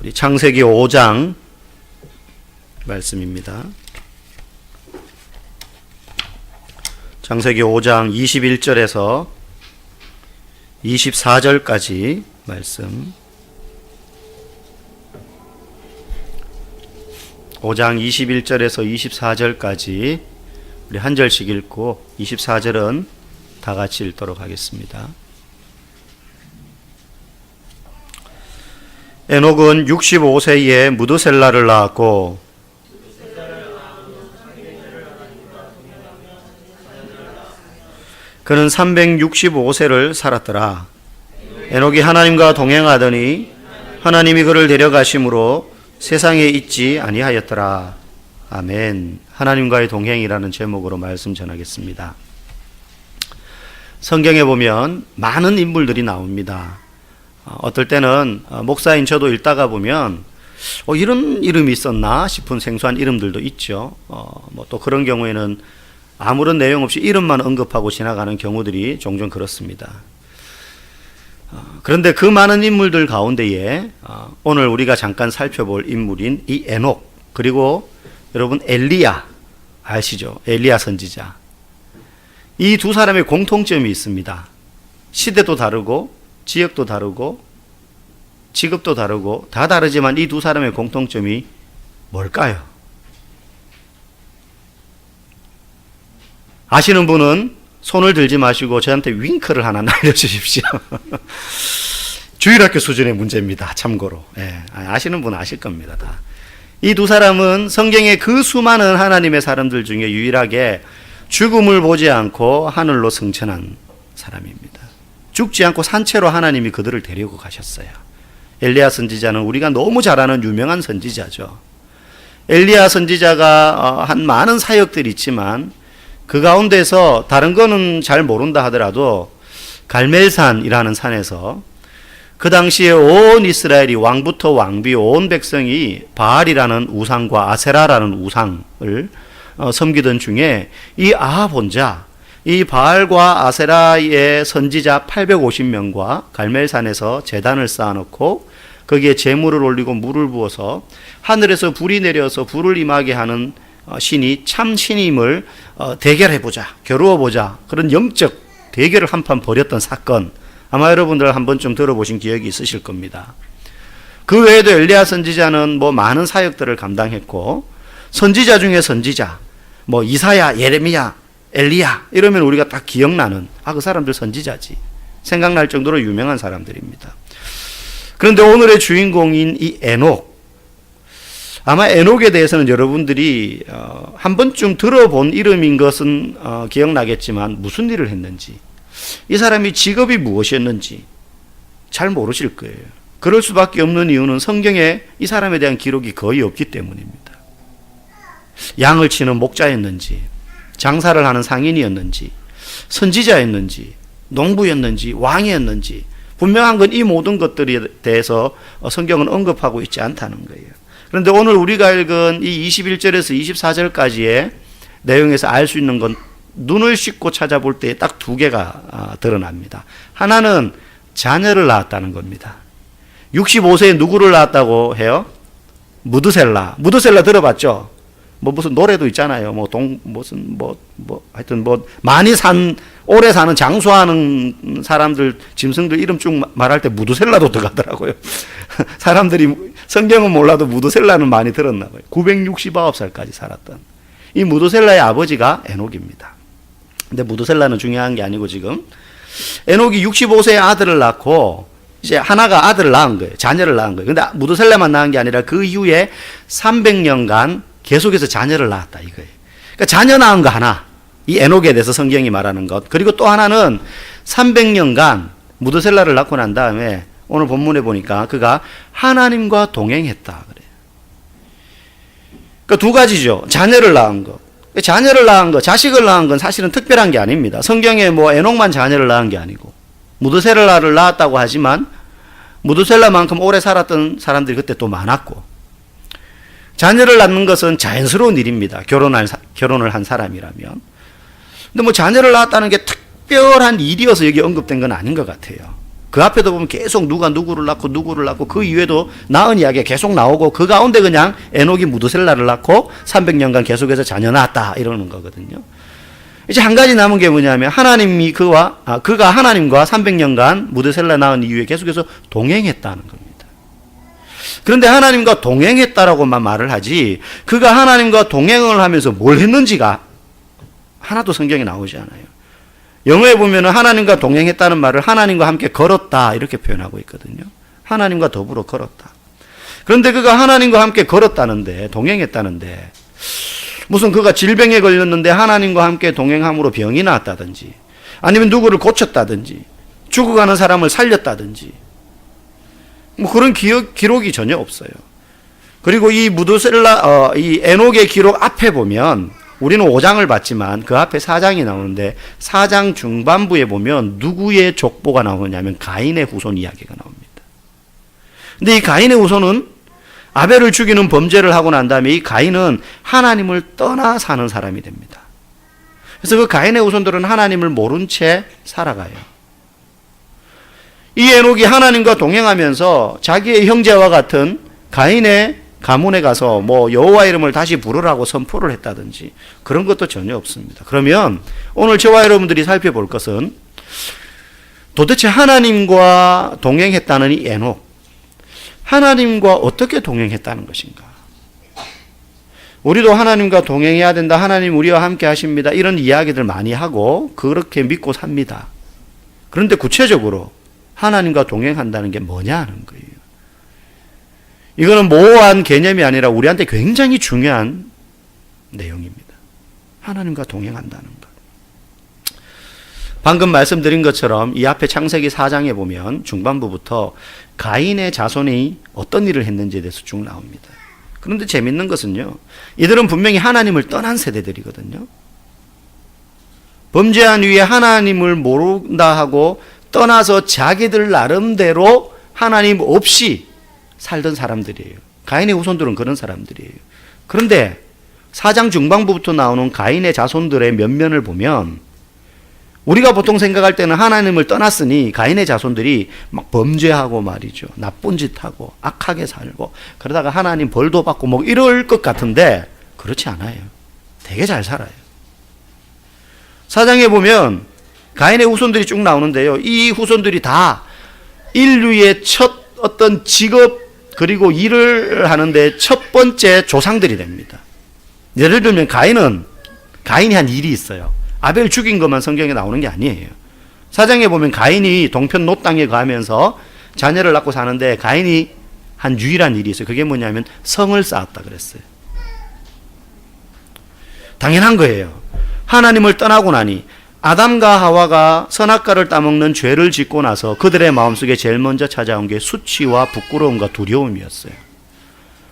우리 창세기 5장 말씀입니다. 창세기 5장 21절에서 24절까지 말씀. 5장 21절에서 24절까지 우리 한 절씩 읽고 24절은 다 같이 읽도록 하겠습니다. 에녹은 65세에 무드셀라를 낳았고 그는 365세를 살았더라. 에녹이 하나님과 동행하더니 하나님이 그를 데려가심으로 세상에 있지 아니하였더라. 아멘. 하나님과의 동행이라는 제목으로 말씀 전하겠습니다. 성경에 보면 많은 인물들이 나옵니다. 어떨 때는 목사인 저도 읽다가 보면 이런 이름이 있었나 싶은 생소한 이름들도 있죠. 또 그런 경우에는 아무런 내용 없이 이름만 언급하고 지나가는 경우들이 종종 그렇습니다. 그런데 그 많은 인물들 가운데에 오늘 우리가 잠깐 살펴볼 인물인 이 에녹, 그리고 여러분 엘리야 아시죠? 엘리야 선지자. 이 두 사람의 공통점이 있습니다. 시대도 다르고 지역도 다르고 직업도 다르고 다 다르지만 이 두 사람의 공통점이 뭘까요? 아시는 분은 손을 들지 마시고 저한테 윙크를 하나 날려주십시오. 주일학교 수준의 문제입니다. 참고로. 아시는 분은 아실 겁니다. 다. 이 두 사람은 성경의 그 수많은 하나님의 사람들 중에 유일하게 죽음을 보지 않고 하늘로 승천한 사람입니다. 죽지 않고 산채로 하나님이 그들을 데리고 가셨어요. 엘리야 선지자는 우리가 너무 잘 아는 유명한 선지자죠. 엘리야 선지자가 한 많은 사역들이 있지만 그 가운데서 다른 거는 잘 모른다 하더라도 갈멜산이라는 산에서 그 당시에 온 이스라엘이 왕부터 왕비 온 백성이 바알이라는 우상과 아세라라는 우상을 섬기던 중에 이 아합 혼자 이 바알과 아세라의 선지자 850명과 갈멜산에서 제단을 쌓아놓고 거기에 제물을 올리고 물을 부어서 하늘에서 불이 내려서 불을 임하게 하는 신이 참 신임을 대결해보자, 겨루어보자, 그런 영적 대결을 한판 벌였던 사건, 아마 여러분들 한 번쯤 들어보신 기억이 있으실 겁니다. 그 외에도 엘리야 선지자는 많은 사역들을 감당했고, 선지자 중에 선지자, 이사야, 예레미야, 엘리야 이러면 우리가 딱 기억나는 그 사람들 선지자지 생각날 정도로 유명한 사람들입니다. 그런데 오늘의 주인공인 이 에녹, 아마 에녹에 대해서는 여러분들이 한 번쯤 들어본 이름인 것은 기억나겠지만 무슨 일을 했는지, 이 사람이 직업이 무엇이었는지 잘 모르실 거예요. 그럴 수밖에 없는 이유는 성경에 이 사람에 대한 기록이 거의 없기 때문입니다. 양을 치는 목자였는지, 장사를 하는 상인이었는지, 선지자였는지, 농부였는지, 왕이었는지 분명한 건 이 모든 것들에 대해서 성경은 언급하고 있지 않다는 거예요. 그런데 오늘 우리가 읽은 이 21절에서 24절까지의 내용에서 알 수 있는 건 눈을 씻고 찾아볼 때 딱 두 개가 드러납니다. 하나는 자녀를 낳았다는 겁니다. 65세에 누구를 낳았다고 해요? 무드셀라. 무드셀라 들어봤죠? 무슨 노래도 있잖아요. 하여튼 많이 오래 사는, 장수하는 사람들, 짐승들 이름 쭉 말할 때 무드셀라도 들어가더라고요. 사람들이, 성경은 몰라도 무드셀라는 많이 들었나 봐요. 969살까지 살았던. 이 무드셀라의 아버지가 에녹입니다. 근데 무드셀라는 중요한 게 아니고 지금, 에녹이 65세에 아들을 낳고, 이제 하나가 아들을 낳은 거예요. 자녀를 낳은 거예요. 근데 무드셀라만 낳은 게 아니라 그 이후에 300년간 계속해서 자녀를 낳았다 이거예요. 그러니까 자녀 낳은 거 하나, 이 에녹에 대해서 성경이 말하는 것. 그리고 또 하나는 300년간 무드셀라를 낳고 난 다음에 오늘 본문에 보니까 그가 하나님과 동행했다 그래요. 그러니까 두 가지죠. 자녀를 낳은 거. 자녀를 낳은 거, 자식을 낳은 건 사실은 특별한 게 아닙니다. 성경에 에녹만 자녀를 낳은 게 아니고 무드셀라를 낳았다고 하지만 무드셀라만큼 오래 살았던 사람들이 그때 또 많았고, 자녀를 낳는 것은 자연스러운 일입니다. 결혼을 한 사람이라면. 근데 자녀를 낳았다는 게 특별한 일이어서 여기 언급된 건 아닌 것 같아요. 그 앞에도 보면 계속 누가 누구를 낳고 그 이후에도 낳은 이야기가 계속 나오고 그 가운데 그냥 에녹이 무드셀라를 낳고 300년간 계속해서 자녀 낳았다 이러는 거거든요. 이제 한 가지 남은 게 뭐냐면 하나님이 그가 하나님과 300년간 무드셀라 낳은 이후에 계속해서 동행했다는 겁니다. 그런데 하나님과 동행했다라고만 말을 하지 그가 하나님과 동행을 하면서 뭘 했는지가 하나도 성경에 나오지 않아요. 영어에 보면은 하나님과 동행했다는 말을 하나님과 함께 걸었다 이렇게 표현하고 있거든요. 하나님과 더불어 걸었다. 그런데 그가 하나님과 함께 걸었다는데 동행했다는데 무슨 그가 질병에 걸렸는데 하나님과 함께 동행함으로 병이 나았다든지 아니면 누구를 고쳤다든지 죽어가는 사람을 살렸다든지 뭐 그런 기록이 전혀 없어요. 그리고 이 무드셀라 이 에녹의 기록 앞에 보면 우리는 5장을 봤지만 그 앞에 4장이 나오는데 4장 중반부에 보면 누구의 족보가 나오냐면 가인의 후손 이야기가 나옵니다. 근데 이 가인의 후손은 아벨을 죽이는 범죄를 하고 난 다음에 이 가인은 하나님을 떠나 사는 사람이 됩니다. 그래서 그 가인의 후손들은 하나님을 모른 채 살아가요. 이 에녹이 하나님과 동행하면서 자기의 형제와 같은 가인의 가문에 가서 뭐 여호와 이름을 다시 부르라고 선포를 했다든지 그런 것도 전혀 없습니다. 그러면 오늘 저와 여러분들이 살펴볼 것은 도대체 하나님과 동행했다는 이 에녹, 하나님과 어떻게 동행했다는 것인가? 우리도 하나님과 동행해야 된다. 하나님 우리와 함께 하십니다. 이런 이야기들 많이 하고 그렇게 믿고 삽니다. 그런데 구체적으로 하나님과 동행한다는 게 뭐냐 하는 거예요. 이거는 모호한 개념이 아니라 우리한테 굉장히 중요한 내용입니다. 하나님과 동행한다는 것. 방금 말씀드린 것처럼 이 앞에 창세기 4장에 보면 중반부부터 가인의 자손이 어떤 일을 했는지에 대해서 쭉 나옵니다. 그런데 재밌는 것은요, 이들은 분명히 하나님을 떠난 세대들이거든요. 범죄한 이후에 하나님을 모른다 하고 떠나서 자기들 나름대로 하나님 없이 살던 사람들이에요. 가인의 후손들은 그런 사람들이에요. 그런데 4장 중반부부터 나오는 가인의 자손들의 면면을 보면 우리가 보통 생각할 때는 하나님을 떠났으니 가인의 자손들이 막 범죄하고 말이죠. 나쁜 짓 하고 악하게 살고 그러다가 하나님 벌도 받고 뭐 이럴 것 같은데 그렇지 않아요. 되게 잘 살아요. 4장에 보면 가인의 후손들이 쭉 나오는데요. 이 후손들이 다 인류의 첫 어떤 직업 그리고 일을 하는데 첫 번째 조상들이 됩니다. 예를 들면 가인이 한 일이 있어요. 아벨 죽인 것만 성경에 나오는 게 아니에요. 4장에 보면 가인이 동편 롯 땅에 가면서 자녀를 낳고 사는데 가인이 한 유일한 일이 있어요. 그게 뭐냐면 성을 쌓았다 그랬어요. 당연한 거예요. 하나님을 떠나고 나니 아담과 하와가 선악과를 따먹는 죄를 짓고 나서 그들의 마음속에 제일 먼저 찾아온 게 수치와 부끄러움과 두려움이었어요.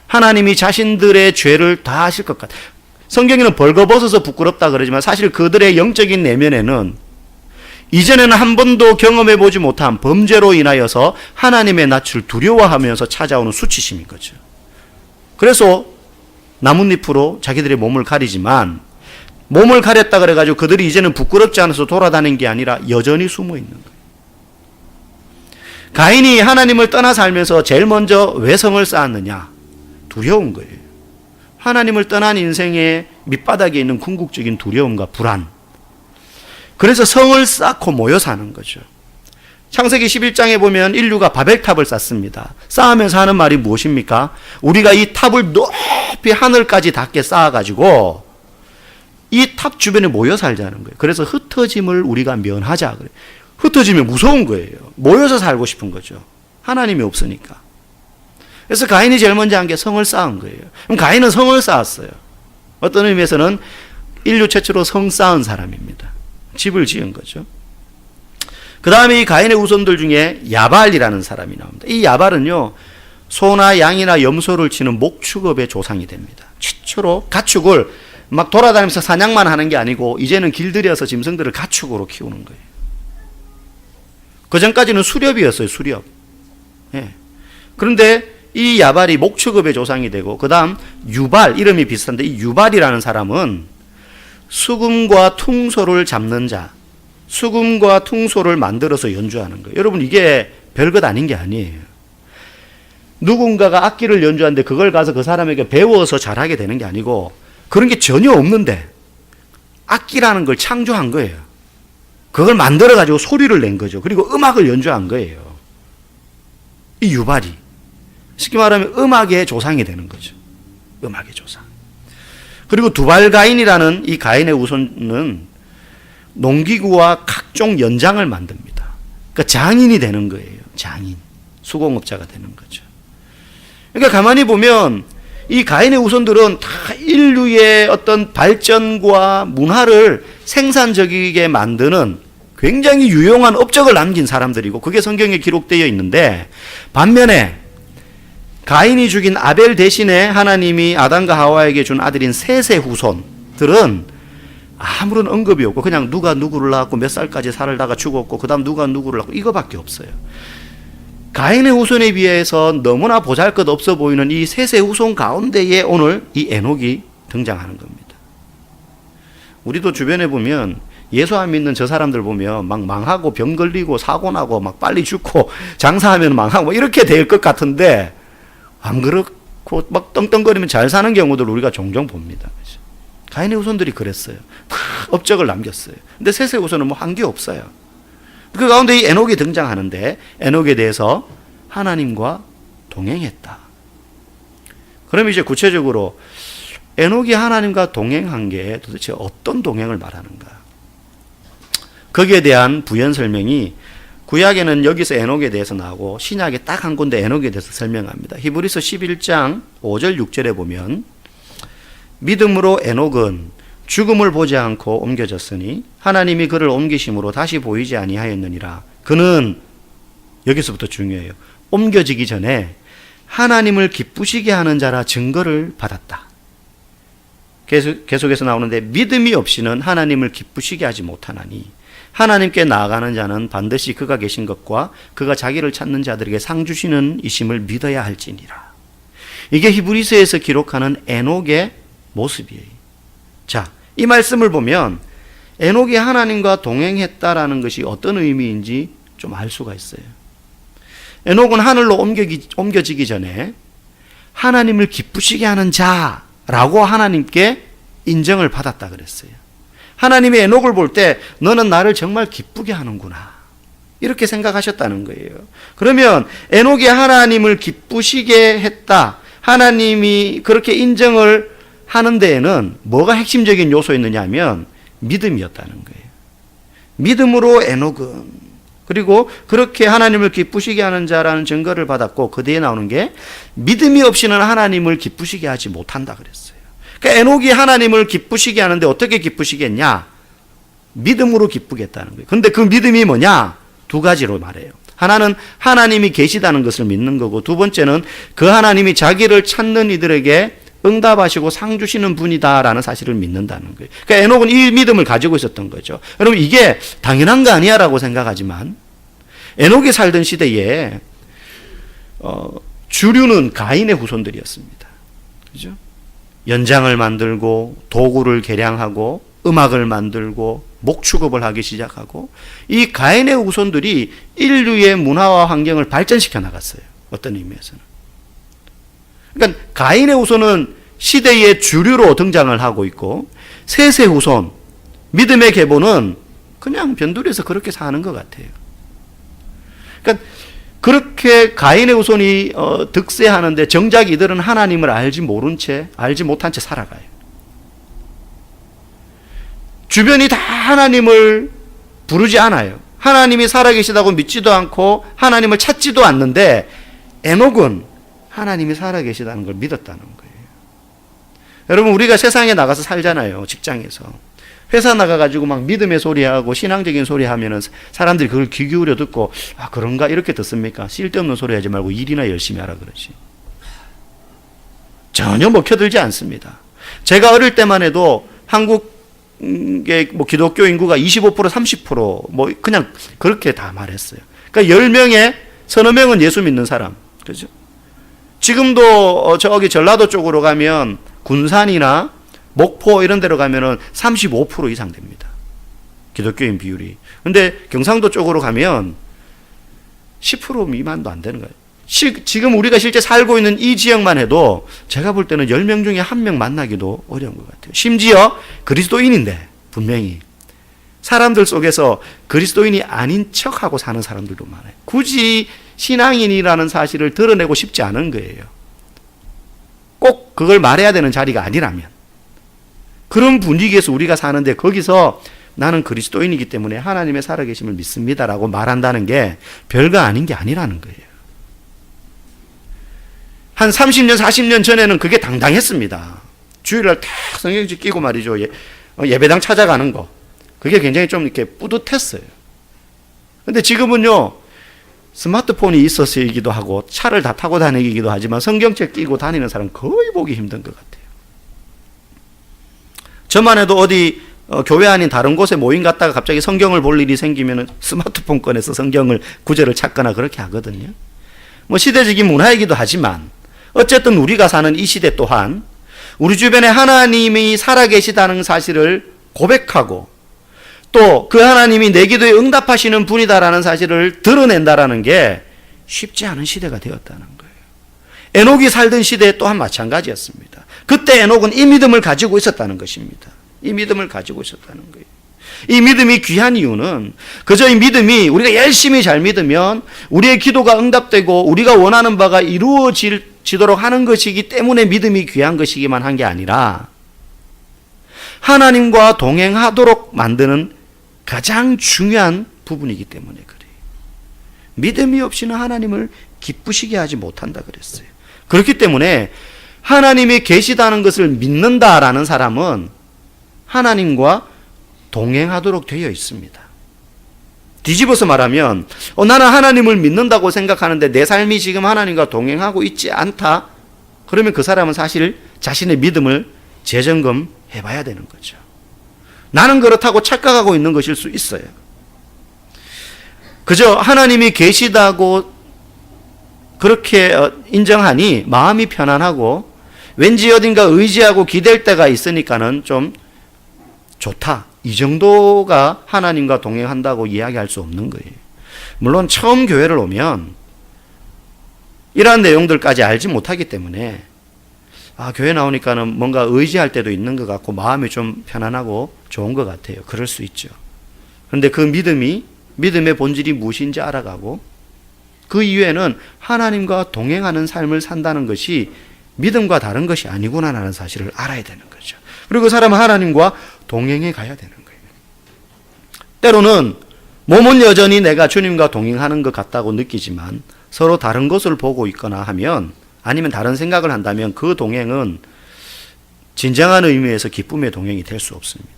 하나님이 자신들의 죄를 다 아실 것 같아요. 성경에는 벌거벗어서 부끄럽다 그러지만 사실 그들의 영적인 내면에는 이전에는 한 번도 경험해 보지 못한 범죄로 인하여서 하나님의 낯을 두려워하면서 찾아오는 수치심인 거죠. 그래서 나뭇잎으로 자기들의 몸을 가리지만 몸을 가렸다 그래가지고 그들이 이제는 부끄럽지 않아서 돌아다니는 게 아니라 여전히 숨어 있는 거예요. 가인이 하나님을 떠나 살면서 제일 먼저 왜 성을 쌓았느냐? 두려운 거예요. 하나님을 떠난 인생의 밑바닥에 있는 궁극적인 두려움과 불안. 그래서 성을 쌓고 모여 사는 거죠. 창세기 11장에 보면 인류가 바벨탑을 쌓습니다. 쌓으면서 하는 말이 무엇입니까? 우리가 이 탑을 높이 하늘까지 닿게 쌓아가지고 이 탑 주변에 모여 살자는 거예요. 그래서 흩어짐을 우리가 면하자. 흩어지면 무서운 거예요. 모여서 살고 싶은 거죠. 하나님이 없으니까. 그래서 가인이 제일 먼저 한 게 성을 쌓은 거예요. 그럼 가인은 성을 쌓았어요. 어떤 의미에서는 인류 최초로 성 쌓은 사람입니다. 집을 지은 거죠. 그 다음에 이 가인의 후손들 중에 야발이라는 사람이 나옵니다. 이 야발은요, 소나 양이나 염소를 치는 목축업의 조상이 됩니다. 최초로 가축을 막 돌아다니면서 사냥만 하는 게 아니고 이제는 길들여서 짐승들을 가축으로 키우는 거예요. 그 전까지는 수렵이었어요. 수렵. 예. 그런데 이 야발이 목축업의 조상이 되고 그 다음 유발, 이름이 비슷한데 이 유발이라는 사람은 수금과 퉁소를 잡는 자, 수금과 퉁소를 만들어서 연주하는 거예요. 여러분, 이게 별것 아닌 게 아니에요. 누군가가 악기를 연주하는데 그걸 가서 그 사람에게 배워서 잘하게 되는 게 아니고 그런 게 전혀 없는데 악기라는 걸 창조한 거예요. 그걸 만들어가지고 소리를 낸 거죠. 그리고 음악을 연주한 거예요. 이 유발이. 쉽게 말하면 음악의 조상이 되는 거죠. 음악의 조상. 그리고 두발가인이라는 이 가인의 후손은 농기구와 각종 연장을 만듭니다. 그러니까 장인이 되는 거예요. 장인. 수공업자가 되는 거죠. 그러니까 가만히 보면 이 가인의 후손들은 다 인류의 어떤 발전과 문화를 생산적이게 만드는 굉장히 유용한 업적을 남긴 사람들이고 그게 성경에 기록되어 있는데 반면에 가인이 죽인 아벨 대신에 하나님이 아담과 하와에게 준 아들인 셋의 후손들은 아무런 언급이 없고 그냥 누가 누구를 낳았고 몇 살까지 살다가 죽었고 그 다음 누가 누구를 낳고 이거밖에 없어요. 가인의 후손에 비해서 너무나 보잘것없어 보이는 이 셋의 후손 가운데에 오늘 이 에녹이 등장하는 겁니다. 우리도 주변에 보면 예수 안 믿는 저 사람들 보면 막 망하고 병 걸리고 사고 나고 막 빨리 죽고 장사하면 망하고 이렇게 될 것 같은데 안 그렇고 막 떵떵거리면 잘 사는 경우들 우리가 종종 봅니다. 가인의 후손들이 그랬어요. 다 업적을 남겼어요. 근데 셋의 후손은 뭐 한 게 없어요. 그 가운데 이 에녹이 등장하는데 에녹에 대해서 하나님과 동행했다. 그럼 이제 구체적으로 에녹이 하나님과 동행한 게 도대체 어떤 동행을 말하는가? 거기에 대한 부연 설명이 구약에는 여기서 에녹에 대해서 나오고 신약에 딱 한 군데 에녹에 대해서 설명합니다. 히브리서 11장 5절 6절에 보면 믿음으로 에녹은 죽음을 보지 않고 옮겨졌으니 하나님이 그를 옮기심으로 다시 보이지 아니하였느니라. 그는 여기서부터 중요해요. 옮겨지기 전에 하나님을 기쁘시게 하는 자라 증거를 받았다. 계속해서 나오는데 믿음이 없이는 하나님을 기쁘시게 하지 못하나니 하나님께 나아가는 자는 반드시 그가 계신 것과 그가 자기를 찾는 자들에게 상 주시는 이심을 믿어야 할지니라. 이게 히브리서에서 기록하는 에녹의 모습이에요. 자, 이 말씀을 보면 에녹이 하나님과 동행했다라는 것이 어떤 의미인지 좀 알 수가 있어요. 에녹은 하늘로 옮겨지기 전에 하나님을 기쁘시게 하는 자라고 하나님께 인정을 받았다 그랬어요. 하나님이 에녹을 볼 때 너는 나를 정말 기쁘게 하는구나 이렇게 생각하셨다는 거예요. 그러면 에녹이 하나님을 기쁘시게 했다, 하나님이 그렇게 인정을 하는 데에는 뭐가 핵심적인 요소였느냐 하면 믿음이었다는 거예요. 믿음으로 에녹은 그리고 그렇게 하나님을 기쁘시게 하는 자라는 증거를 받았고 그 뒤에 나오는 게 믿음이 없이는 하나님을 기쁘시게 하지 못한다 그랬어요. 그러니까 에녹이 하나님을 기쁘시게 하는데 어떻게 기쁘시게 했냐? 믿음으로 기쁘게 했다는 거예요. 그런데 그 믿음이 뭐냐? 두 가지로 말해요. 하나는 하나님이 계시다는 것을 믿는 거고 두 번째는 그 하나님이 자기를 찾는 이들에게 응답하시고 상 주시는 분이다라는 사실을 믿는다는 거예요. 그러니까 에녹은 이 믿음을 가지고 있었던 거죠. 여러분 이게 당연한 거 아니야 라고 생각하지만 에녹이 살던 시대에 주류는 가인의 후손들이었습니다. 그죠? 연장을 만들고 도구를 개량하고 음악을 만들고 목축업을 하기 시작하고 이 가인의 후손들이 인류의 문화와 환경을 발전시켜 나갔어요. 어떤 의미에서는. 그러니까 가인의 후손은 시대의 주류로 등장을 하고 있고 셋의 후손, 믿음의 계보는 그냥 변두리에서 그렇게 사는 것 같아요. 그러니까 그렇게 가인의 후손이 득세하는데 정작 이들은 하나님을 알지 못한 채 살아가요. 주변이 다 하나님을 부르지 않아요. 하나님이 살아계시다고 믿지도 않고 하나님을 찾지도 않는데 에녹은 하나님이 살아계시다는 걸 믿었다는 거예요. 여러분 우리가 세상에 나가서 살잖아요. 직장에서. 회사 나가가지고 막 믿음의 소리하고 신앙적인 소리 하면은 사람들이 그걸 귀 기울여 듣고 아 그런가 이렇게 듣습니까? 쓸데없는 소리 하지 말고 일이나 열심히 하라 그러지. 전혀 먹혀들지 않습니다. 제가 어릴 때만 해도 한국의 뭐 기독교 인구가 25% 30% 뭐 그냥 그렇게 다 말했어요. 그러니까 10명에 서너 명은 예수 믿는 사람. 그죠? 지금도 저기 전라도 쪽으로 가면 군산이나 목포 이런 데로 가면은 35% 이상 됩니다. 기독교인 비율이. 근데 경상도 쪽으로 가면 10% 미만도 안 되는 거예요. 지금 우리가 실제 살고 있는 이 지역만 해도 제가 볼 때는 10명 중에 1명 만나기도 어려운 것 같아요. 심지어 그리스도인인데 분명히 사람들 속에서 그리스도인이 아닌 척하고 사는 사람들도 많아요. 굳이 신앙인이라는 사실을 드러내고 싶지 않은 거예요. 꼭 그걸 말해야 되는 자리가 아니라면. 그런 분위기에서 우리가 사는데 거기서 나는 그리스도인이기 때문에 하나님의 살아계심을 믿습니다라고 말한다는 게 별거 아닌 게 아니라는 거예요. 한 30년, 40년 전에는 그게 당당했습니다. 주일날 딱 성경책 끼고 말이죠. 예배당 찾아가는 거. 그게 굉장히 좀 이렇게 뿌듯했어요. 근데 지금은요, 스마트폰이 있어서이기도 하고, 차를 다 타고 다니기도 하지만 성경책 끼고 다니는 사람 거의 보기 힘든 것 같아요. 저만 해도 어디 교회 아닌 다른 곳에 모임 갔다가 갑자기 성경을 볼 일이 생기면 스마트폰 꺼내서 성경을 구절을 찾거나 그렇게 하거든요. 뭐 시대적인 문화이기도 하지만 어쨌든 우리가 사는 이 시대 또한 우리 주변에 하나님이 살아계시다는 사실을 고백하고 또 그 하나님이 내 기도에 응답하시는 분이다라는 사실을 드러낸다라는 게 쉽지 않은 시대가 되었다는 거예요. 에녹이 살던 시대 또한 마찬가지였습니다. 그때 에녹은 이 믿음을 가지고 있었다는 것입니다. 이 믿음을 가지고 있었다는 거예요. 이 믿음이 귀한 이유는 그저 이 믿음이 우리가 열심히 잘 믿으면 우리의 기도가 응답되고 우리가 원하는 바가 이루어지도록 하는 것이기 때문에 믿음이 귀한 것이기만 한 게 아니라 하나님과 동행하도록 만드는 가장 중요한 부분이기 때문에 그래요. 믿음이 없이는 하나님을 기쁘시게 하지 못한다 그랬어요. 그렇기 때문에 하나님이 계시다는 것을 믿는다라는 사람은 하나님과 동행하도록 되어 있습니다. 뒤집어서 말하면 나는 하나님을 믿는다고 생각하는데 내 삶이 지금 하나님과 동행하고 있지 않다. 그러면 그 사람은 사실 자신의 믿음을 재점검해 봐야 되는 거죠. 나는 그렇다고 착각하고 있는 것일 수 있어요. 그저 하나님이 계시다고 그렇게 인정하니 마음이 편안하고 왠지 어딘가 의지하고 기댈 때가 있으니까는 좀 좋다. 이 정도가 하나님과 동행한다고 이야기할 수 없는 거예요. 물론 처음 교회를 오면 이러한 내용들까지 알지 못하기 때문에 교회 나오니까는 뭔가 의지할 때도 있는 것 같고 마음이 좀 편안하고 좋은 것 같아요. 그럴 수 있죠. 그런데 그 믿음의 본질이 무엇인지 알아가고 그 이후에는 하나님과 동행하는 삶을 산다는 것이 믿음과 다른 것이 아니구나라는 사실을 알아야 되는 거죠. 그리고 그 사람은 하나님과 동행해 가야 되는 거예요. 때로는 몸은 여전히 내가 주님과 동행하는 것 같다고 느끼지만 서로 다른 것을 보고 있거나 하면 아니면 다른 생각을 한다면 그 동행은 진정한 의미에서 기쁨의 동행이 될 수 없습니다.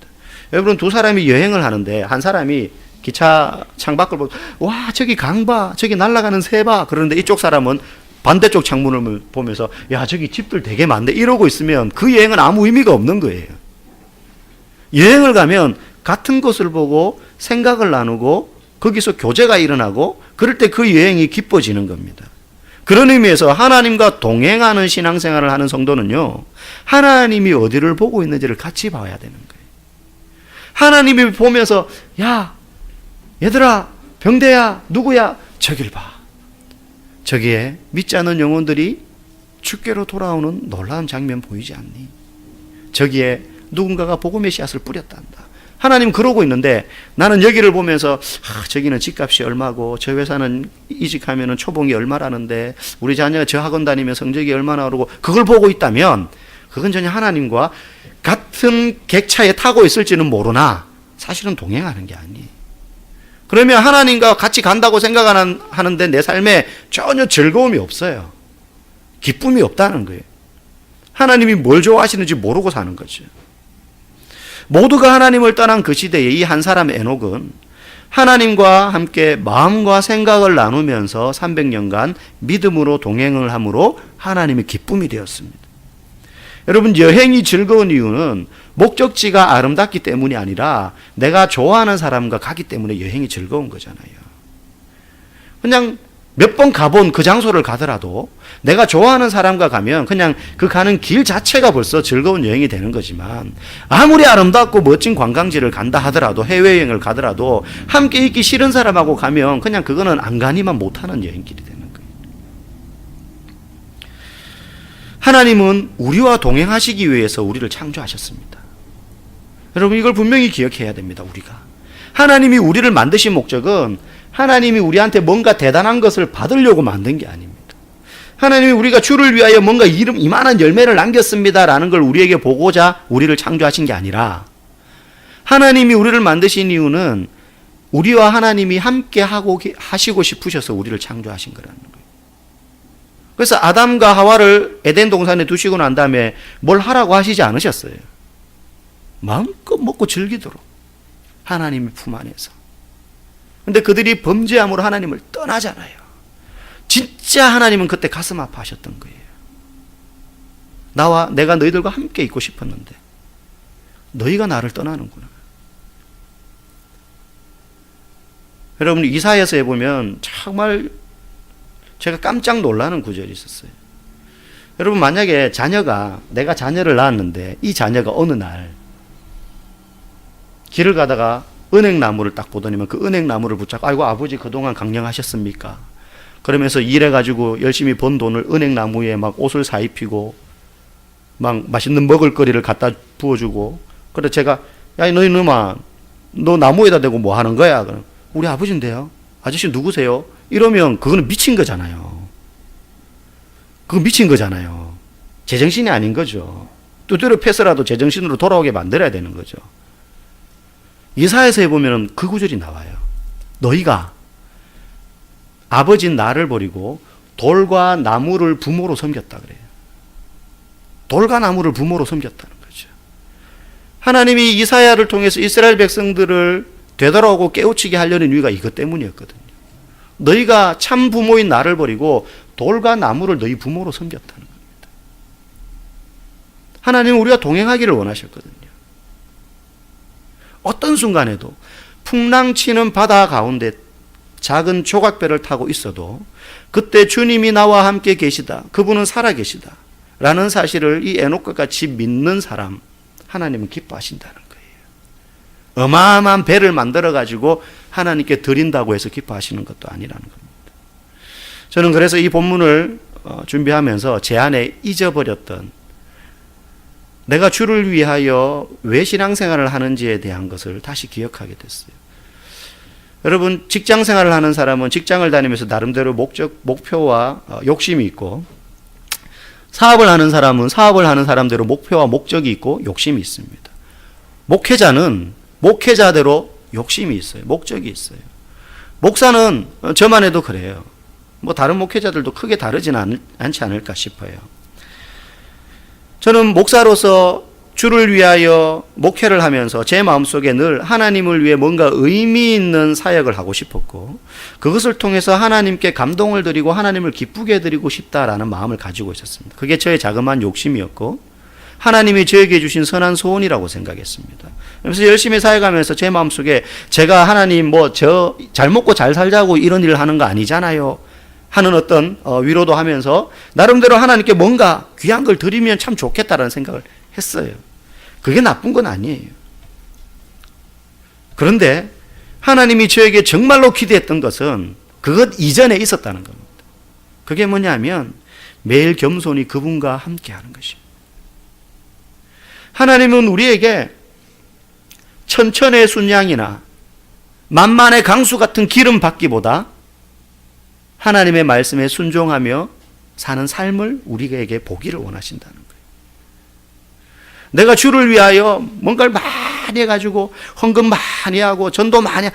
여러분 두 사람이 여행을 하는데 한 사람이 기차 창밖을 보고 와 저기 강 봐 저기 날아가는 새 봐 그러는데 이쪽 사람은 반대쪽 창문을 보면서 야 저기 집들 되게 많네 이러고 있으면 그 여행은 아무 의미가 없는 거예요. 여행을 가면 같은 것을 보고 생각을 나누고 거기서 교제가 일어나고 그럴 때 그 여행이 기뻐지는 겁니다. 그런 의미에서 하나님과 동행하는 신앙생활을 하는 성도는요, 하나님이 어디를 보고 있는지를 같이 봐야 되는 거예요. 하나님이 보면서 야 얘들아 병대야 누구야 저길 봐. 저기에 믿지 않는 영혼들이 주께로 돌아오는 놀라운 장면 보이지 않니? 저기에 누군가가 복음의 씨앗을 뿌렸단다. 하나님 그러고 있는데 나는 여기를 보면서 저기는 집값이 얼마고 저 회사는 이직하면 초봉이 얼마라는데 우리 자녀가 저 학원 다니면 성적이 얼마나 오르고 그걸 보고 있다면 그건 전혀 하나님과 같은 객차에 타고 있을지는 모르나 사실은 동행하는 게 아니에요. 그러면 하나님과 같이 간다고 생각하는데 내 삶에 전혀 즐거움이 없어요. 기쁨이 없다는 거예요. 하나님이 뭘 좋아하시는지 모르고 사는 거죠. 모두가 하나님을 떠난 그 시대에 이 한 사람 에녹은 하나님과 함께 마음과 생각을 나누면서 300년간 믿음으로 동행을 함으로 하나님의 기쁨이 되었습니다. 여러분 여행이 즐거운 이유는 목적지가 아름답기 때문이 아니라 내가 좋아하는 사람과 가기 때문에 여행이 즐거운 거잖아요. 그냥 몇 번 가본 그 장소를 가더라도 내가 좋아하는 사람과 가면 그냥 그 가는 길 자체가 벌써 즐거운 여행이 되는 거지만, 아무리 아름답고 멋진 관광지를 간다 하더라도, 해외여행을 가더라도 함께 있기 싫은 사람하고 가면 그냥 그거는 안 가니만 못하는 여행길이 되는 거예요. 하나님은 우리와 동행하시기 위해서 우리를 창조하셨습니다. 여러분, 이걸 분명히 기억해야 됩니다. 우리가 하나님이 우리를 만드신 목적은 하나님이 우리한테 뭔가 대단한 것을 받으려고 만든 게 아닙니다. 하나님이 우리가 주를 위하여 뭔가 이만한 열매를 남겼습니다라는 걸 우리에게 보고자 우리를 창조하신 게 아니라, 하나님이 우리를 만드신 이유는 우리와 하나님이 함께 하시고 싶으셔서 우리를 창조하신 거라는 거예요. 그래서 아담과 하와를 에덴 동산에 두시고 난 다음에 뭘 하라고 하시지 않으셨어요. 마음껏 먹고 즐기도록 하나님의 품 안에서. 근데 그들이 범죄함으로 하나님을 떠나잖아요. 진짜 하나님은 그때 가슴 아파하셨던 거예요. 내가 너희들과 함께 있고 싶었는데 너희가 나를 떠나는구나. 여러분, 이사야서에 보면 정말 제가 깜짝 놀라는 구절이 있었어요. 여러분, 만약에 내가 자녀를 낳았는데 이 자녀가 어느 날 길을 가다가 은행나무를 딱 보더니만 그 은행나무를 붙잡고, 아이고 아버지 그동안 강령하셨습니까? 그러면서 일해가지고 열심히 번 돈을 은행나무에 막 옷을 사입히고 막 맛있는 먹을거리를 갖다 부어주고, 그래 제가, 야 너희 놈아, 너 나무에다 대고 뭐 하는 거야? 그럼 우리 아버지인데요. 아저씨 누구세요? 이러면 그거는 미친 거잖아요. 그거 미친 거잖아요. 제정신이 아닌 거죠. 두드려 패서라도 제정신으로 돌아오게 만들어야 되는 거죠. 이사야서에 보면 그 구절이 나와요. 너희가 아버지인 나를 버리고 돌과 나무를 부모로 섬겼다 그래요. 돌과 나무를 부모로 섬겼다는 거죠. 하나님이 이사야를 통해서 이스라엘 백성들을 되돌아오고 깨우치게 하려는 이유가 이것 때문이었거든요. 너희가 참 부모인 나를 버리고 돌과 나무를 너희 부모로 섬겼다는 겁니다. 하나님은 우리가 동행하기를 원하셨거든요. 어떤 순간에도 풍랑치는 바다 가운데 작은 조각배를 타고 있어도 그때 주님이 나와 함께 계시다, 그분은 살아계시다 라는 사실을 이 에녹과 같이 믿는 사람, 하나님은 기뻐하신다는 거예요. 어마어마한 배를 만들어 가지고 하나님께 드린다고 해서 기뻐하시는 것도 아니라는 겁니다. 저는 그래서 이 본문을 준비하면서 제 안에 잊어버렸던, 내가 주를 위하여 왜 신앙생활을 하는지에 대한 것을 다시 기억하게 됐어요. 여러분, 직장생활을 하는 사람은 직장을 다니면서 나름대로 목표와 욕심이 있고, 사업을 하는 사람은 사업을 하는 사람대로 목표와 목적이 있고 욕심이 있습니다. 목회자는 목회자대로 욕심이 있어요. 목적이 있어요. 목사는 저만 해도 그래요. 뭐 다른 목회자들도 크게 다르지는 않지 않을까 싶어요. 저는 목사로서 주를 위하여 목회를 하면서 제 마음속에 늘 하나님을 위해 뭔가 의미 있는 사역을 하고 싶었고, 그것을 통해서 하나님께 감동을 드리고 하나님을 기쁘게 드리고 싶다라는 마음을 가지고 있었습니다. 그게 저의 자그마한 욕심이었고 하나님이 저에게 주신 선한 소원이라고 생각했습니다. 그래서 열심히 사역하면서 제 마음속에 제가 하나님 저 잘 먹고 잘 살자고 이런 일을 하는 거 아니잖아요 하는 어떤 위로도 하면서 나름대로 하나님께 뭔가 귀한 걸 드리면 참 좋겠다라는 생각을 했어요. 그게 나쁜 건 아니에요. 그런데 하나님이 저에게 정말로 기대했던 것은 그것 이전에 있었다는 겁니다. 그게 뭐냐면 매일 겸손히 그분과 함께하는 것입니다. 하나님은 우리에게 천천의 순양이나 만만의 강수 같은 기름 받기보다 하나님의 말씀에 순종하며 사는 삶을 우리에게 보기를 원하신다는 거예요. 내가 주를 위하여 뭔가를 많이 해가지고 헌금 많이 하고 전도 많이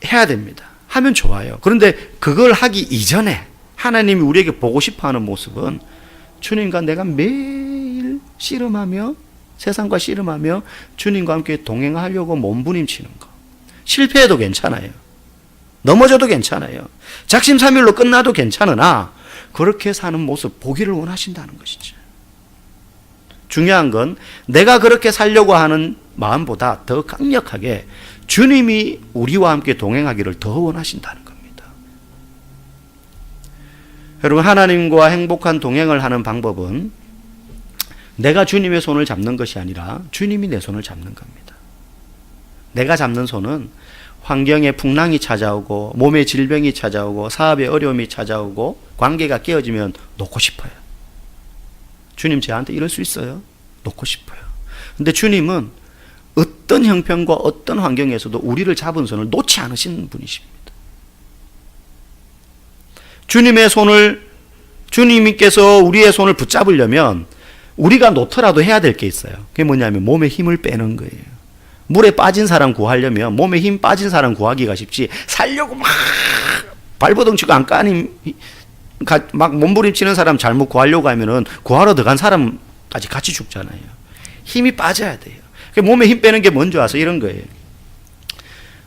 해야 됩니다. 하면 좋아요. 그런데 그걸 하기 이전에 하나님이 우리에게 보고 싶어하는 모습은 주님과 내가 매일 씨름하며 세상과 씨름하며 주님과 함께 동행하려고 몸부림치는 거. 실패해도 괜찮아요. 넘어져도 괜찮아요. 작심삼일로 끝나도 괜찮으나 그렇게 사는 모습 보기를 원하신다는 것이죠. 중요한 건 내가 그렇게 살려고 하는 마음보다 더 강력하게 주님이 우리와 함께 동행하기를 더 원하신다는 겁니다. 여러분, 하나님과 행복한 동행을 하는 방법은 내가 주님의 손을 잡는 것이 아니라 주님이 내 손을 잡는 겁니다. 내가 잡는 손은 환경에 풍랑이 찾아오고 몸에 질병이 찾아오고 사업에 어려움이 찾아오고 관계가 깨어지면 놓고 싶어요. 주님 저한테 이럴 수 있어요? 놓고 싶어요. 근데 주님은 어떤 형편과 어떤 환경에서도 우리를 잡은 손을 놓지 않으시는 분이십니다. 주님께서 우리의 손을 붙잡으려면 우리가 놓더라도 해야 될 게 있어요. 그게 뭐냐면 몸에 힘을 빼는 거예요. 물에 빠진 사람 구하려면 몸에 힘 빠진 사람 구하기가 쉽지, 살려고 막 발버둥치고 안까니 막 몸부림치는 사람 잘못 구하려고 하면은 구하러 들어간 사람까지 같이 죽잖아요. 힘이 빠져야 돼요. 몸에 힘 빼는 게 먼저 와서 이런 거예요.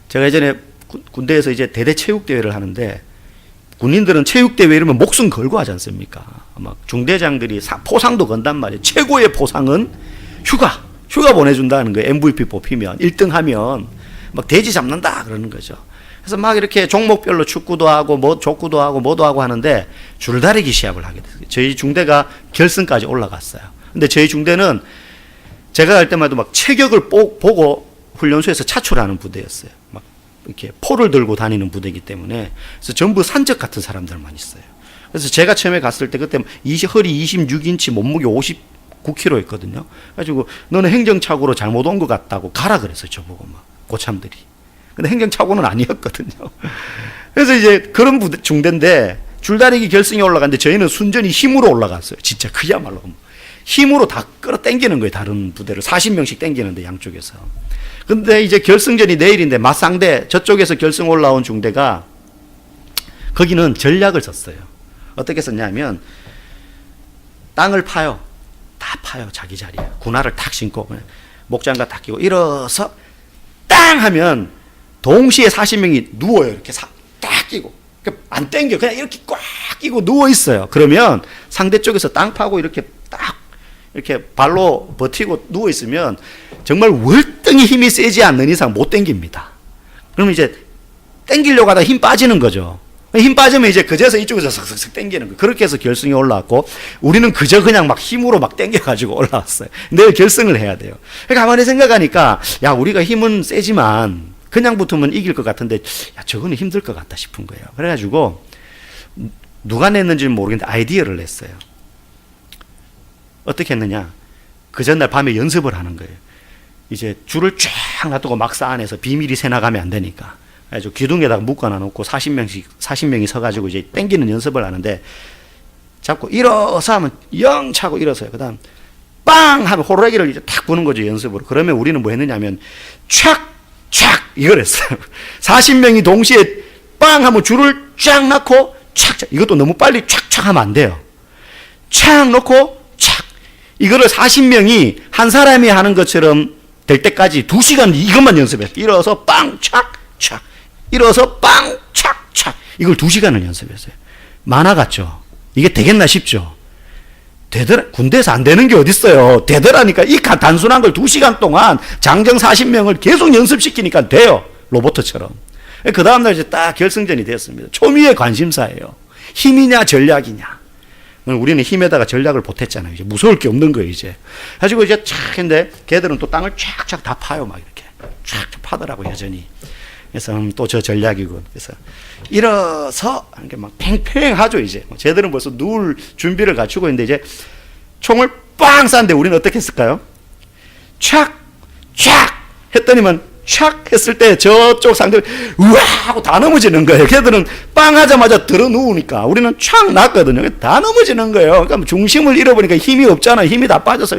제가 예전에 군대에서 이제 대대 체육대회를 하는데, 군인들은 체육대회 이러면 목숨 걸고 하지 않습니까? 막 중대장들이 포상도 건단 말이에요. 최고의 포상은 휴가 보내준다는 거예요. MVP 뽑히면 1등 하면 막 돼지 잡는다 그러는 거죠. 그래서 막 이렇게 종목별로 축구도 하고 족구도 하고 뭐도 하고 하는데 줄다리기 시합을 하게 됐어요. 저희 중대가 결승까지 올라갔어요. 근데 저희 중대는 제가 갈 때마다 막 체격을 보고 훈련소에서 차출하는 부대였어요. 막 이렇게 포를 들고 다니는 부대이기 때문에, 그래서 전부 산적 같은 사람들만 있어요. 그래서 제가 처음에 갔을 때 그때 허리 26인치 몸무게 59kg였거든요. 그래가지고 너는 행정착오로 잘못 온 것 같다고 가라 그랬어요. 저보고 막 고참들이. 근데 행정착오는 아니었거든요. 그래서 이제 그런 중대인데 줄다리기 결승에 올라갔는데 저희는 순전히 힘으로 올라갔어요. 진짜 그야말로 힘으로 다 끌어당기는 거예요. 다른 부대를 40명씩 당기는데 양쪽에서. 근데 이제 결승전이 내일인데 맞상대, 저쪽에서 결승 올라온 중대가 거기는 전략을 썼어요. 어떻게 썼냐면 땅을 파요. 다 파요. 자기 자리에. 군화를 탁 신고 목장갑 탁 끼고 일어서 땅 하면 동시에 40명이 누워요. 이렇게 딱 끼고. 안 당겨. 그냥 이렇게 꽉 끼고 누워 있어요. 그러면 상대 쪽에서 땅 파고 이렇게 딱 이렇게 발로 버티고 누워 있으면 정말 월등히 힘이 세지 않는 이상 못 당깁니다. 그러면 이제 당기려고 하다 힘 빠지는 거죠. 힘 빠지면 이제 그제서 이쪽에서 슥슥슥 당기는 거예요. 그렇게 해서 결승에 올라왔고, 우리는 그저 그냥 막 힘으로 막 당겨가지고 올라왔어요. 내일 결승을 해야 돼요. 그러니까 가만히 생각하니까, 야, 우리가 힘은 세지만 그냥 붙으면 이길 것 같은데, 야, 저거는 힘들 것 같다 싶은 거예요. 그래가지고 누가 냈는지는 모르겠는데 아이디어를 냈어요. 어떻게 했느냐? 그 전날 밤에 연습을 하는 거예요. 이제 줄을 쫙 놔두고 막사 안에서 비밀이 새나가면 안 되니까. 그래서 기둥에다가 묶어놔놓고 40명이 서가지고 이제 땡기는 연습을 하는데, 잡고 일어서 하면 영 차고 일어서요. 그 다음 빵 하면 호루라기를 이제 탁 부는 거죠, 연습으로. 그러면 우리는 뭐 했느냐면 촥 이걸 했어요. 40명이 동시에 빵 하면 줄을 쫙 놓고 촥, 이것도 너무 빨리 촥 하면 안 돼요. 촥 놓고 촥, 이거를 40명이 한 사람이 하는 것처럼 될 때까지 2시간 이것만 연습했어요. 일어서 빵 촥 일어서 빵 촥 이걸 2시간을 연습했어요. 만화 같죠? 이게 되겠나 싶죠? 군대에서 안 되는 게 어딨어요. 되더라니까. 이 단순한 걸 2시간 동안 장정 40명을 계속 연습시키니까 돼요. 로봇처럼. 그 다음날 이제 딱 결승전이 됐습니다. 초미의 관심사예요. 힘이냐 전략이냐. 우리는 힘에다가 전략을 보탰잖아요. 이제 무서울 게 없는 거예요, 이제. 가지고 이제 촥 했는데 걔들은 또 땅을 쫙쫙 다 파요. 막 이렇게. 쫙 파더라고, 여전히. 그래서 또 저 전략이고. 그래서 일어서 하는 게 막 팽팽하죠, 이제. 쟤들은 벌써 누울 준비를 갖추고 있는데 이제 총을 빵 쐈는데 우리는 어떻게 했을까요? 촥 했더니만 촥 했을 때 저쪽 상대를 우와 하고 다 넘어지는 거예요. 걔들은 빵 하자마자 들어 누우니까 우리는 촥 났거든요. 다 넘어지는 거예요. 그러니까 중심을 잃어버리니까 힘이 없잖아요. 힘이 다 빠져서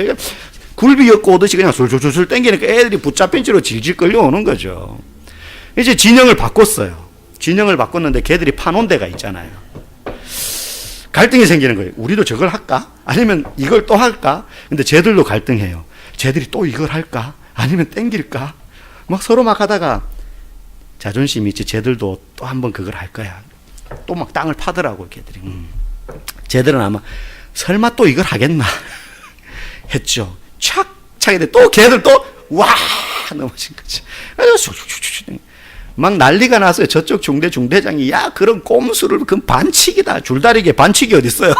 굴비 엮고 오듯이 그냥 술술술 땡기니까 애들이 붙잡힌 채로 질질 끌려오는 거죠. 이제 진영을 바꿨어요. 진영을 바꿨는데 걔들이 파놓은 데가 있잖아요. 갈등이 생기는 거예요. 우리도 저걸 할까? 아니면 이걸 또 할까? 근데 쟤들도 갈등해요. 쟤들이 또 이걸 할까? 아니면 땡길까? 막 서로 막 하다가 자존심이 있지. 쟤들도 또 한번 그걸 할 거야. 또 막 땅을 파더라고, 걔들이. 쟤들은 아마 설마 또 이걸 하겠나 했죠. 착 했는데 또 걔들 또 와 넘어진 거지. 막 난리가 났어요. 저쪽 중대장이 야 그런 꼼수를 그건 반칙이다. 줄다리기에 반칙이 어딨어요.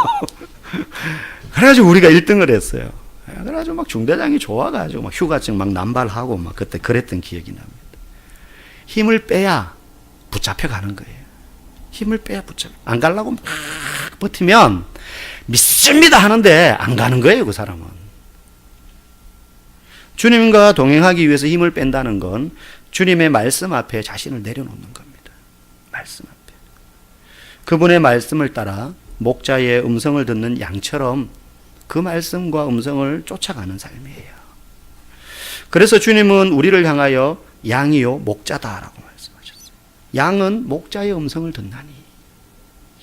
그래가지고 우리가 1등을 했어요. 그래가지고 막 중대장이 좋아가지고 막 휴가증 막 남발하고 막 그때 그랬던 기억이 납니다. 힘을 빼야 붙잡혀가는 거예요. 힘을 빼야 붙잡혀. 안 가려고 막 버티면 믿습니다 하는데 안 가는 거예요, 그 사람은. 주님과 동행하기 위해서 힘을 뺀다는 건 주님의 말씀 앞에 자신을 내려놓는 겁니다. 말씀 앞에. 그분의 말씀을 따라 목자의 음성을 듣는 양처럼 그 말씀과 음성을 쫓아가는 삶이에요. 그래서 주님은 우리를 향하여 양이요 목자다라고 말씀하셨어요. 양은 목자의 음성을 듣나니.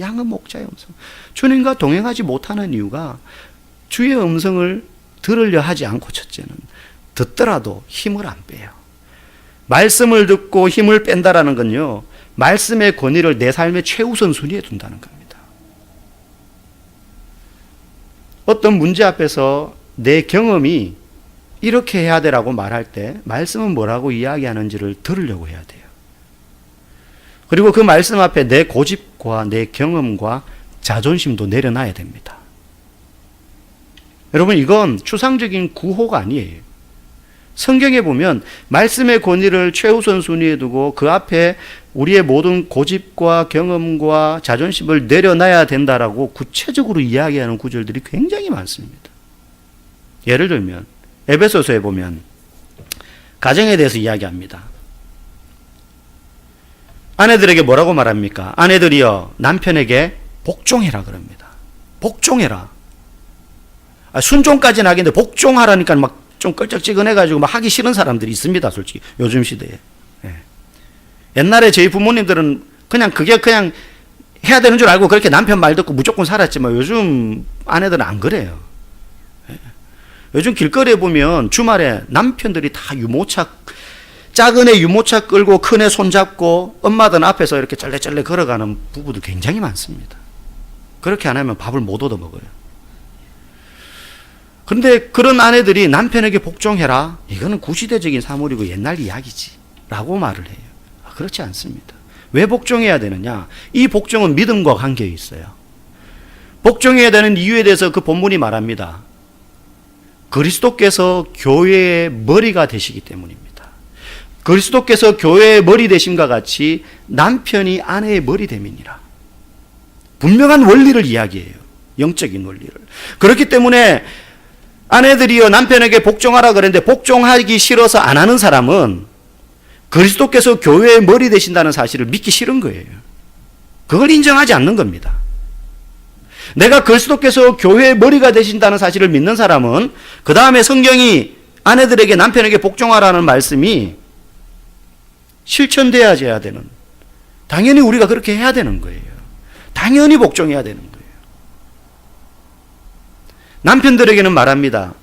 양은 목자의 음성. 주님과 동행하지 못하는 이유가 주의 음성을 들으려 하지 않고 첫째는 듣더라도 힘을 안 빼요. 말씀을 듣고 힘을 뺀다라는 건요, 말씀의 권위를 내 삶의 최우선 순위에 둔다는 겁니다. 어떤 문제 앞에서 내 경험이 이렇게 해야 되라고 말할 때 말씀은 뭐라고 이야기하는지를 들으려고 해야 돼요. 그리고 그 말씀 앞에 내 고집과 내 경험과 자존심도 내려놔야 됩니다. 여러분, 이건 추상적인 구호가 아니에요. 성경에 보면 말씀의 권위를 최우선 순위에 두고 그 앞에 우리의 모든 고집과 경험과 자존심을 내려놔야 된다라고 구체적으로 이야기하는 구절들이 굉장히 많습니다. 예를 들면 에베소서에 보면 가정에 대해서 이야기합니다. 아내들에게 뭐라고 말합니까? 아내들이여 남편에게 복종해라 그럽니다. 복종해라. 순종까지는 하겠는데 복종하라니까 막 좀 끌쩍지근해가지고 막 하기 싫은 사람들이 있습니다, 솔직히 요즘 시대에. 예. 옛날에 저희 부모님들은 그게 그냥 해야 되는 줄 알고 그렇게 남편 말 듣고 무조건 살았지만 요즘 아내들은 안 그래요. 예. 요즘 길거리에 보면 주말에 남편들이 다 유모차, 작은 애 유모차 끌고 큰 애 손잡고 엄마들 앞에서 이렇게 쩔레쩔레 걸어가는 부부도 굉장히 많습니다. 그렇게 안 하면 밥을 못 얻어 먹어요. 그런데 그런 아내들이 남편에게 복종해라. 이거는 구시대적인 사물이고 옛날 이야기지. 라고 말을 해요. 그렇지 않습니다. 왜 복종해야 되느냐? 이 복종은 믿음과 관계에 있어요. 복종해야 되는 이유에 대해서 그 본문이 말합니다. 그리스도께서 교회의 머리가 되시기 때문입니다. 그리스도께서 교회의 머리 되심과 같이 남편이 아내의 머리 됨이니라. 분명한 원리를 이야기해요. 영적인 원리를. 그렇기 때문에 아내들이여 남편에게 복종하라 그랬는데 복종하기 싫어서 안 하는 사람은 그리스도께서 교회의 머리 되신다는 사실을 믿기 싫은 거예요. 그걸 인정하지 않는 겁니다. 내가 그리스도께서 교회의 머리가 되신다는 사실을 믿는 사람은 그 다음에 성경이 아내들에게 남편에게 복종하라는 말씀이 실천되어야 되는, 당연히 우리가 그렇게 해야 되는 거예요. 당연히 복종해야 되는 거예요. 남편들에게는 말합니다.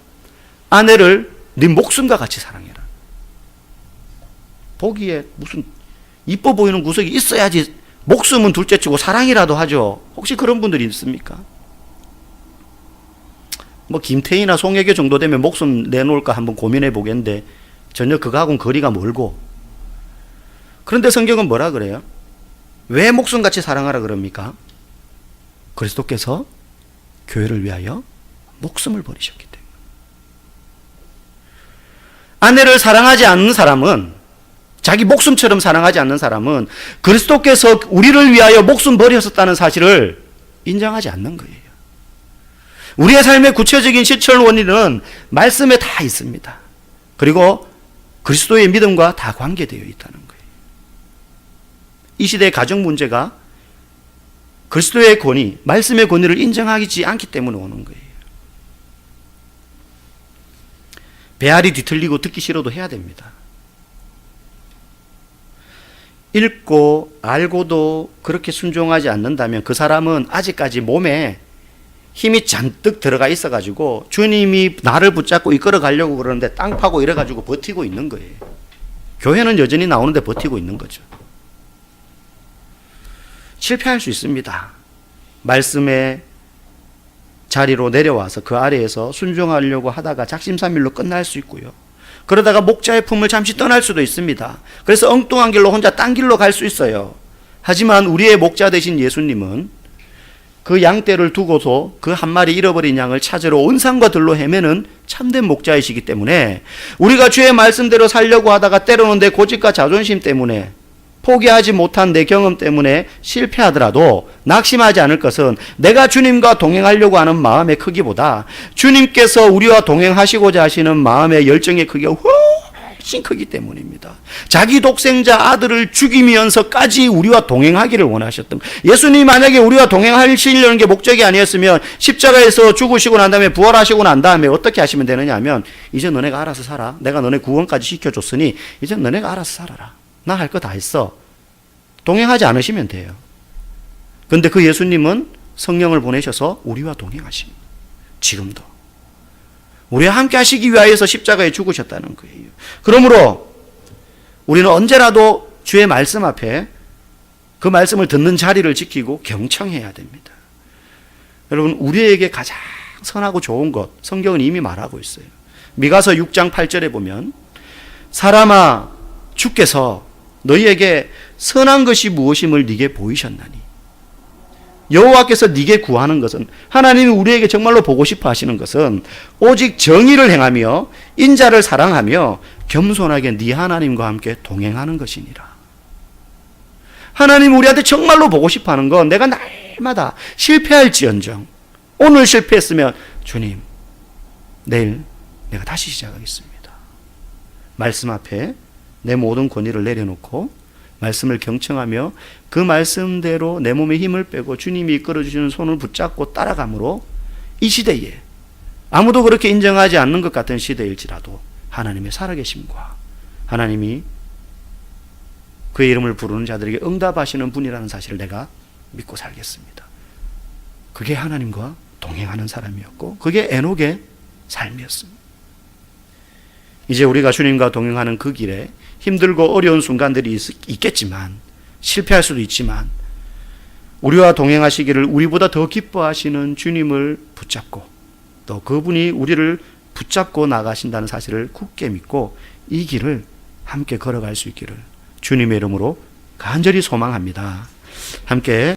아내를 네 목숨과 같이 사랑해라. 보기에 무슨 이뻐 보이는 구석이 있어야지 목숨은 둘째치고 사랑이라도 하죠. 혹시 그런 분들이 있습니까? 뭐 김태희나 송혜교 정도 되면 목숨 내놓을까 한번 고민해 보겠는데 전혀 그거하고는 거리가 멀고. 그런데 성경은 뭐라 그래요? 왜 목숨같이 사랑하라 그럽니까? 그리스도께서 교회를 위하여 목숨을 버리셨기 때문에. 아내를 사랑하지 않는 사람은, 자기 목숨처럼 사랑하지 않는 사람은 그리스도께서 우리를 위하여 목숨 버리셨다는 사실을 인정하지 않는 거예요. 우리의 삶의 구체적인 실천 원리는 말씀에 다 있습니다. 그리고 그리스도의 믿음과 다 관계되어 있다는 거예요. 이 시대의 가정 문제가 그리스도의 권위, 말씀의 권위를 인정하지 않기 때문에 오는 거예요. 배알이 뒤틀리고 듣기 싫어도 해야 됩니다. 읽고 알고도 그렇게 순종하지 않는다면 그 사람은 아직까지 몸에 힘이 잔뜩 들어가 있어가지고 주님이 나를 붙잡고 이끌어 가려고 그러는데 땅 파고 이래가지고 버티고 있는 거예요. 교회는 여전히 나오는데 버티고 있는 거죠. 실패할 수 있습니다. 말씀의 자리로 내려와서 그 아래에서 순종하려고 하다가 작심삼일로 끝날 수 있고요. 그러다가 목자의 품을 잠시 떠날 수도 있습니다. 그래서 엉뚱한 길로 혼자 딴 길로 갈 수 있어요. 하지만 우리의 목자 되신 예수님은 그 양떼를 두고서 그 한 마리 잃어버린 양을 찾으러 온 산과 들로 헤매는 참된 목자이시기 때문에 우리가 주의 말씀대로 살려고 하다가 때로는 내 고집과 자존심 때문에 포기하지 못한 내 경험 때문에 실패하더라도 낙심하지 않을 것은 내가 주님과 동행하려고 하는 마음의 크기보다 주님께서 우리와 동행하시고자 하시는 마음의 열정의 크기가 훨씬 크기 때문입니다. 자기 독생자 아들을 죽이면서까지 우리와 동행하기를 원하셨던, 예수님이 만약에 우리와 동행하시려는 게 목적이 아니었으면 십자가에서 죽으시고 난 다음에 부활하시고 난 다음에 어떻게 하시면 되느냐 하면 이제 너네가 알아서 살아. 내가 너네 구원까지 시켜줬으니 이제 너네가 알아서 살아라. 나 할 거 다 했어. 동행하지 않으시면 돼요. 그런데 그 예수님은 성령을 보내셔서 우리와 동행하십니다. 지금도. 우리와 함께 하시기 위하여서 십자가에 죽으셨다는 거예요. 그러므로 우리는 언제라도 주의 말씀 앞에 그 말씀을 듣는 자리를 지키고 경청해야 됩니다. 여러분, 우리에게 가장 선하고 좋은 것, 성경은 이미 말하고 있어요. 미가서 6장 8절에 보면 사람아, 주께서 너희에게 선한 것이 무엇임을 네게 보이셨나니, 여호와께서 네게 구하는 것은, 하나님이 우리에게 정말로 보고 싶어 하시는 것은 오직 정의를 행하며 인자를 사랑하며 겸손하게 네 하나님과 함께 동행하는 것이니라. 하나님 우리한테 정말로 보고 싶어 하는 건, 내가 날마다 실패할지언정 오늘 실패했으면 주님 내일 내가 다시 시작하겠습니다. 말씀 앞에 내 모든 권위를 내려놓고 말씀을 경청하며 그 말씀대로 내 몸에 힘을 빼고 주님이 이끌어주시는 손을 붙잡고 따라감으로 이 시대에 아무도 그렇게 인정하지 않는 것 같은 시대일지라도 하나님의 살아계심과 하나님이 그의 이름을 부르는 자들에게 응답하시는 분이라는 사실을 내가 믿고 살겠습니다. 그게 하나님과 동행하는 사람이었고 그게 에녹의 삶이었습니다. 이제 우리가 주님과 동행하는 그 길에 힘들고 어려운 순간들이 있겠지만, 실패할 수도 있지만, 우리와 동행하시기를 우리보다 더 기뻐하시는 주님을 붙잡고 또 그분이 우리를 붙잡고 나가신다는 사실을 굳게 믿고 이 길을 함께 걸어갈 수 있기를 주님의 이름으로 간절히 소망합니다. 함께